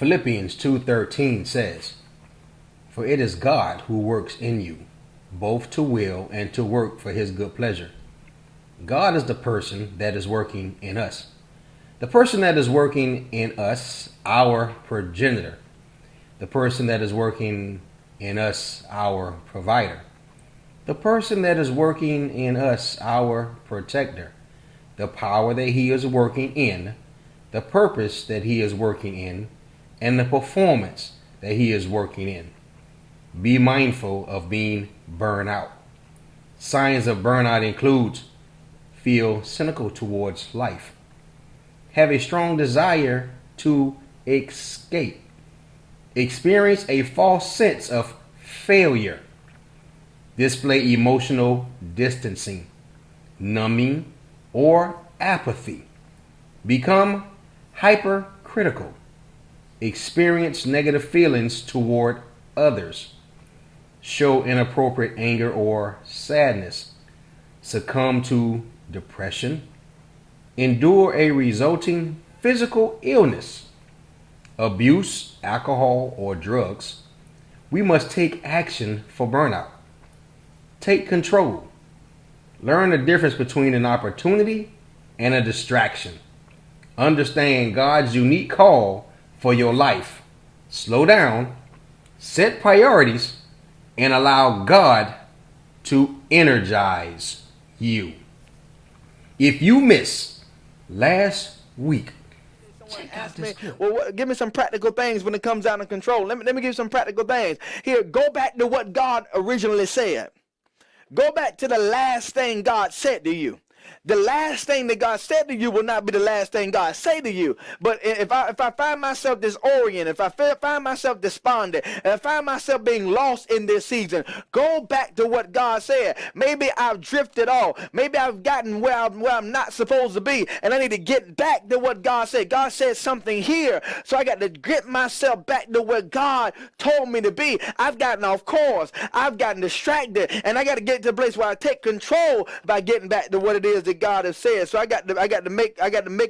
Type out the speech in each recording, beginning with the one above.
Philippians 2:13 says, "For it is God who works in you, both to will and to work for his good pleasure." God is the person that is working in us. The person that is working in us, our progenitor. The person that is working in us, our provider. The person that is working in us, our protector. The power that he is working in, the purpose that he is working in, and the performance that he is working in. Be mindful of being burned out. Signs of burnout includes feel cynical towards life, have a strong desire to escape, experience a false sense of failure, display emotional distancing, numbing, or apathy, become hypercritical, experience negative feelings toward others, show inappropriate anger or sadness, succumb to depression, endure a resulting physical illness, abuse, alcohol, or drugs. We must take action for burnout. Take control. Learn the difference between an opportunity and a distraction. Understand God's unique call for your life. Slow down, set priorities, and allow God to energize you. If you missed last week, Someone asked me, well, give me some practical things when it comes down to control. Let me give you some practical things. Here, go back to what God originally said. Go back to the last thing God said to you. The last thing that God said to you will not be the last thing God say to you. But if I find myself disoriented, if I find myself despondent, if I find myself being lost in this season, go back to what God said. Maybe I've drifted off. Maybe I've gotten where I'm not supposed to be, and I need to get back to what God said. God said something here, so I got to get myself back to where God told me to be. I've gotten off course. I've gotten distracted, and I got to get to a place where I take control by getting back to what it is that God has said. So I got to make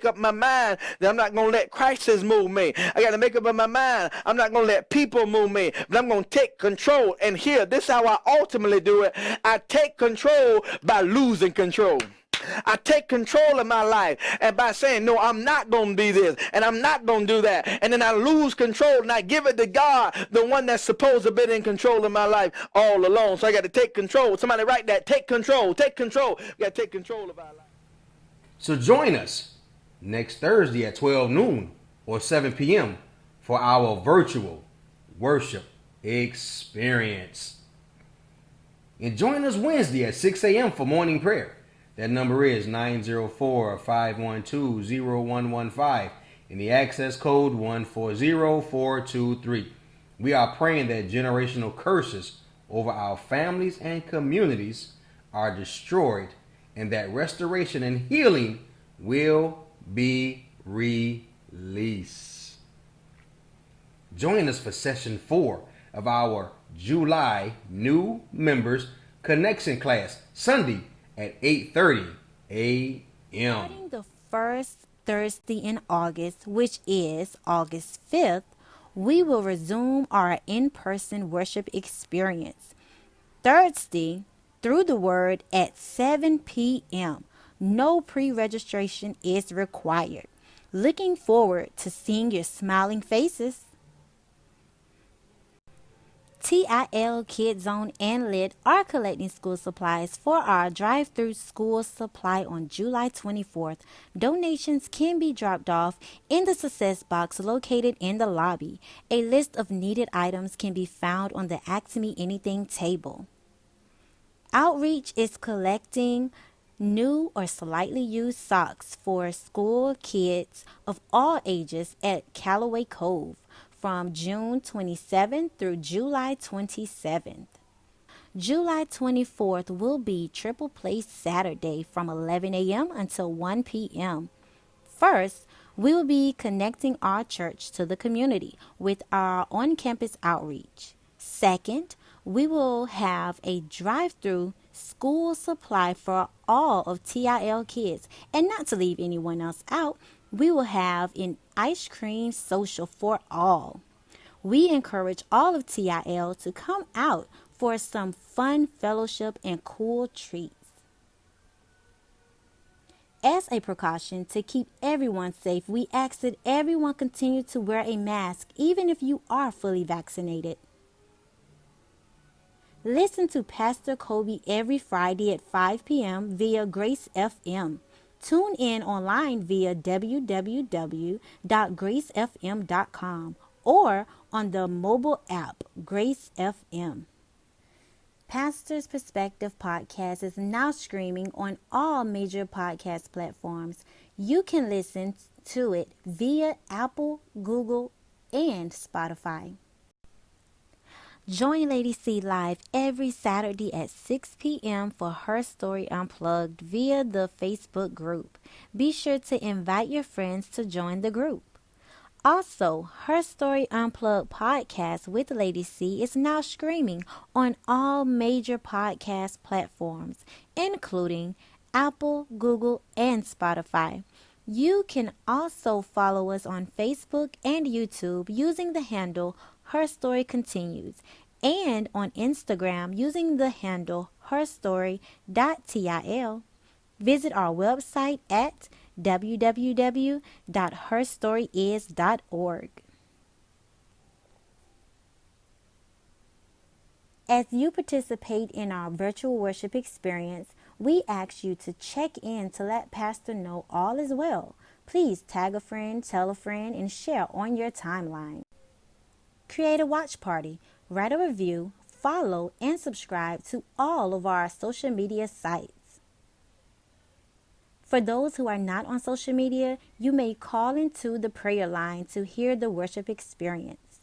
up my mind that I'm not going to let crisis move me. I got to make up my mind I'm not going to let people move me, but I'm going to take control. And here, this is how I ultimately do it. I take control by losing control. I take control of my life, and by saying, no, I'm not going to be this, and I'm not going to do that, and then I lose control, and I give it to God, the one that's supposed to be in control of my life all along. So I got to take control. Somebody write that. Take control. Take control. We got to take control of our life. So join us next Thursday at 12 noon or 7 p.m. for our virtual worship experience. And join us Wednesday at 6 a.m. for morning prayer. That number is 904-512-0115 and the access code 140423. We are praying that generational curses over our families and communities are destroyed and that restoration and healing will be released. Join us for session 4 of our July new members connection class Sunday at 8:30 a.m. Starting the first Thursday in August, which is August 5th, we will resume our in-person worship experience. Thursday, through the word at 7 p.m. No pre-registration is required. Looking forward to seeing your smiling faces. TIL, Kid Zone, and Lit are collecting school supplies for our drive-through school supply on July 24th. Donations can be dropped off in the success box located in the lobby. A list of needed items can be found on the Ask Me Anything table. Outreach is collecting new or slightly used socks for school kids of all ages at Callaway Cove from June 27th through July 27th. July 24th will be Triple Play Saturday from 11 a.m. until 1 p.m. First, we will be connecting our church to the community with our on-campus outreach. Second, we will have a drive-through school supply for all of TIL kids. And not to leave anyone else out, We will have an ice cream social for all. We encourage all of TIL to come out for some fun fellowship and cool treats. As a precaution to keep everyone safe, we ask that everyone continue to wear a mask even if you are fully vaccinated. Listen to Pastor Cobie every Friday at 5 p.m. via Grace FM. Tune in online via www.gracefm.com or on the mobile app Grace FM. Pastor's Perspective podcast is now streaming on all major podcast platforms. You can listen to it via Apple, Google, and Spotify. Join Lady C live every Saturday at 6 p.m. for Her Story Unplugged via the Facebook group. Be sure to invite your friends to join the group. Also, Her Story Unplugged podcast with Lady C is now streaming on all major podcast platforms, including Apple, Google, and Spotify. You can also follow us on Facebook and YouTube using the handle Her Story Continues, and on Instagram using the handle herstory.til. Visit our website at www.herstoryis.org. As you participate in our virtual worship experience, we ask you to check in to let Pastor know all is well. Please tag a friend, tell a friend, and share on your timeline. Create a watch party, write a review, follow, and subscribe to all of our social media sites. For those who are not on social media, you may call into the prayer line to hear the worship experience.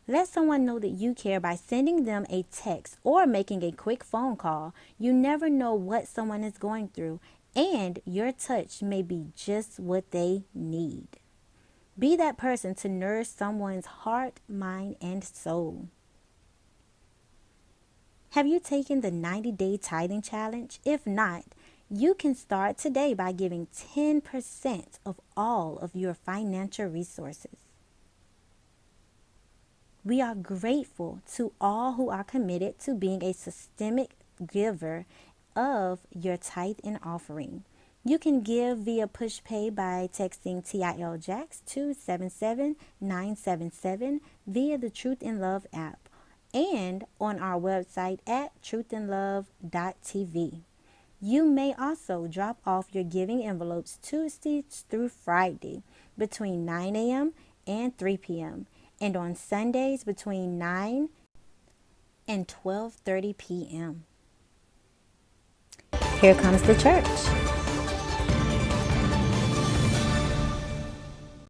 Let someone know that you care by sending them a text or making a quick phone call. You never know what someone is going through, and your touch may be just what they need. Be that person to nourish someone's heart, mind, and soul. Have you taken the 90-day tithing challenge? If not, you can start today by giving 10% of all of your financial resources. We are grateful to all who are committed to being a systemic giver of your tithe and offering. You can give via PushPay by texting TILJAX to 77977 via the Truth in Love app and on our website at truthandlove.tv. You may also drop off your giving envelopes Tuesdays through Friday between 9 a.m. and 3 p.m. and on Sundays between 9 and 12:30 p.m. Here comes the church.